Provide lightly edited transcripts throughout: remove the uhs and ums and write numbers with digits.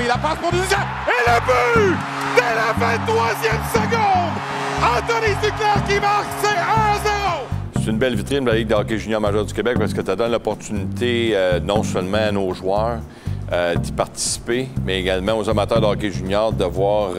la passe pour Duclair. Et le but! Dès la 23e seconde! Anthony Duclair qui marque, c'est 1-0! C'est une belle vitrine de la Ligue de hockey junior majeur du Québec parce que ça donne l'opportunité non seulement à nos joueurs d'y participer, mais également aux amateurs de hockey junior de voir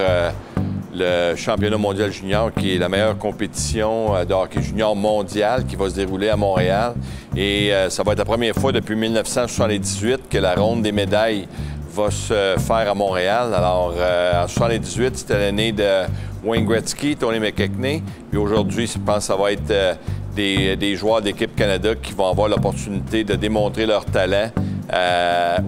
le championnat mondial junior, qui est la meilleure compétition de hockey junior mondial qui va se dérouler à Montréal. Et ça va être la première fois depuis 1978 que la ronde des médailles va se faire à Montréal. Alors, en 1978, c'était l'année de Wayne Gretzky, Tony McKechnie. Puis aujourd'hui, je pense que ça va être des joueurs d'équipe Canada qui vont avoir l'opportunité de démontrer leur talent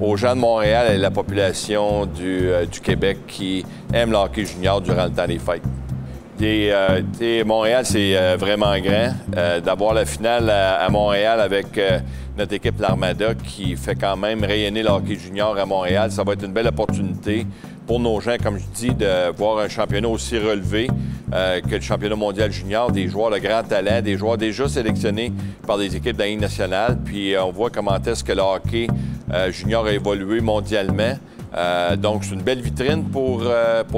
aux gens de Montréal et la population du Québec qui aiment le hockey junior durant le temps des fêtes. Montréal, c'est vraiment grand. D'avoir la finale à Montréal avec notre équipe l'Armada qui fait quand même rayonner le hockey junior à Montréal, ça va être une belle opportunité pour nos gens, comme je dis, de voir un championnat aussi relevé que le championnat mondial junior, des joueurs de grand talent, des joueurs déjà sélectionnés par des équipes de la Ligue nationale. Puis on voit comment est-ce que le hockey junior a évolué mondialement. Donc, c'est une belle vitrine pour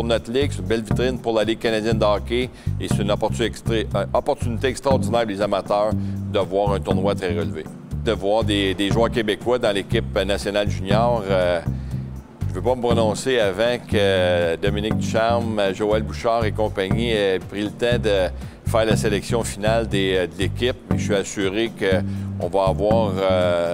notre Ligue, c'est une belle vitrine pour la Ligue canadienne de hockey et c'est une opportunité extraordinaire pour les amateurs de voir un tournoi très relevé. De voir des joueurs québécois dans l'équipe nationale junior. Je ne veux pas me prononcer avant que Dominique Ducharme, Joël Bouchard et compagnie aient pris le temps de faire la sélection finale de l'équipe. Je suis assuré qu'on va avoir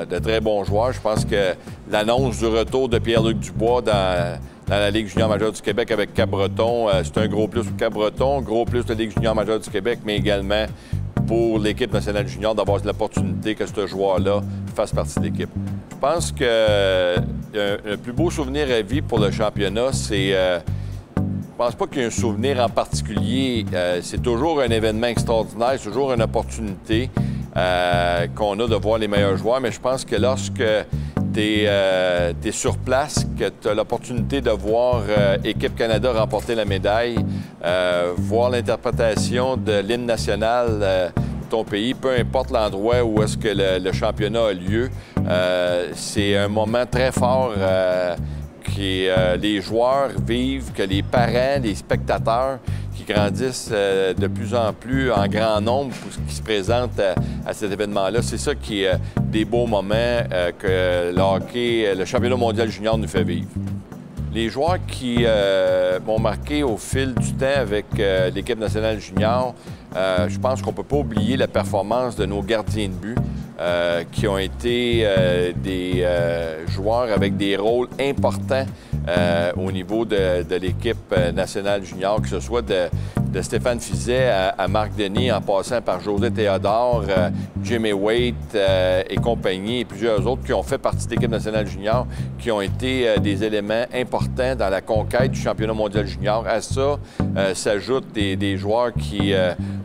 de très bons joueurs. Je pense que l'annonce du retour de Pierre-Luc Dubois dans la Ligue junior majeure du Québec avec Cap-Breton, c'est un gros plus pour Cap-Breton, gros plus de la Ligue junior majeure du Québec, mais également pour l'équipe nationale junior d'avoir l'opportunité que ce joueur-là fasse partie de l'équipe. Je pense que le plus beau souvenir à vie pour le championnat, c'est... Je pense pas qu'il y ait un souvenir en particulier. C'est toujours un événement extraordinaire, c'est toujours une opportunité qu'on a de voir les meilleurs joueurs, mais je pense que lorsque tu es sur place, que tu as l'opportunité de voir Équipe Canada remporter la médaille, voir l'interprétation de l'hymne national de ton pays, peu importe l'endroit où est-ce que le championnat a lieu, c'est un moment très fort que les joueurs vivent, que les parents, les spectateurs qui grandissent de plus en plus en grand nombre qui se présentent à cet événement-là. C'est ça qui est des beaux moments que le hockey, le championnat mondial junior nous fait vivre. Les joueurs qui m'ont marqué au fil du temps avec l'équipe nationale junior, je pense qu'on ne peut pas oublier la performance de nos gardiens de but qui ont été des joueurs avec des rôles importants au niveau de l'équipe nationale junior, que ce soit de Stéphane Fiset à Marc Denis, en passant par José Théodore, Jimmy Waite et compagnie, et plusieurs autres qui ont fait partie de l'équipe nationale junior, qui ont été des éléments importants dans la conquête du championnat mondial junior. À ça s'ajoutent des joueurs qui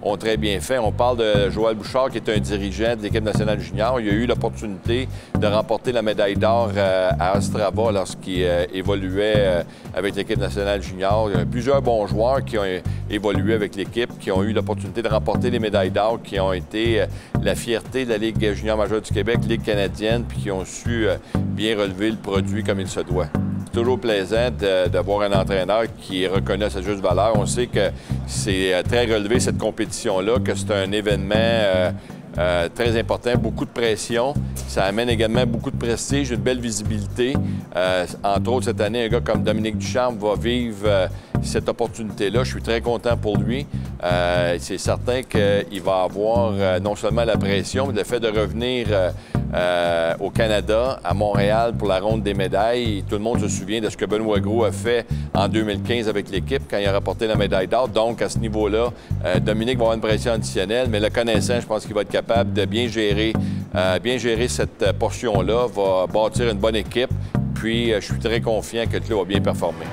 ont très bien fait. On parle de Joël Bouchard, qui est un dirigeant de l'équipe nationale junior. Il a eu l'opportunité de remporter la médaille d'or à Ostrava lorsqu'il évoluait avec l'équipe nationale junior. Il y a plusieurs bons joueurs qui ont évolué avec l'équipe, qui ont eu l'opportunité de remporter les médailles d'or, qui ont été la fierté de la Ligue junior majeure du Québec, Ligue canadienne, puis qui ont su bien relever le produit comme il se doit. C'est toujours plaisant d'avoir un entraîneur qui reconnaît sa juste valeur. On sait que c'est très relevé cette compétition-là, que c'est un événement très important, beaucoup de pression. Ça amène également beaucoup de prestige, une belle visibilité. Entre autres, cette année, un gars comme Dominique Ducharme va vivre cette opportunité-là. Je suis très content pour lui. C'est certain qu'il va avoir non seulement la pression, mais le fait de revenir au Canada, à Montréal, pour la ronde des médailles. Tout le monde se souvient de ce que Benoît Gros a fait en 2015 avec l'équipe quand il a remporté la médaille d'or. Donc, à ce niveau-là, Dominique va avoir une pression additionnelle, mais le connaissant, je pense qu'il va être capable de bien gérer cette portion-là, va bâtir une bonne équipe. Puis, je suis très confiant que le club va bien performer.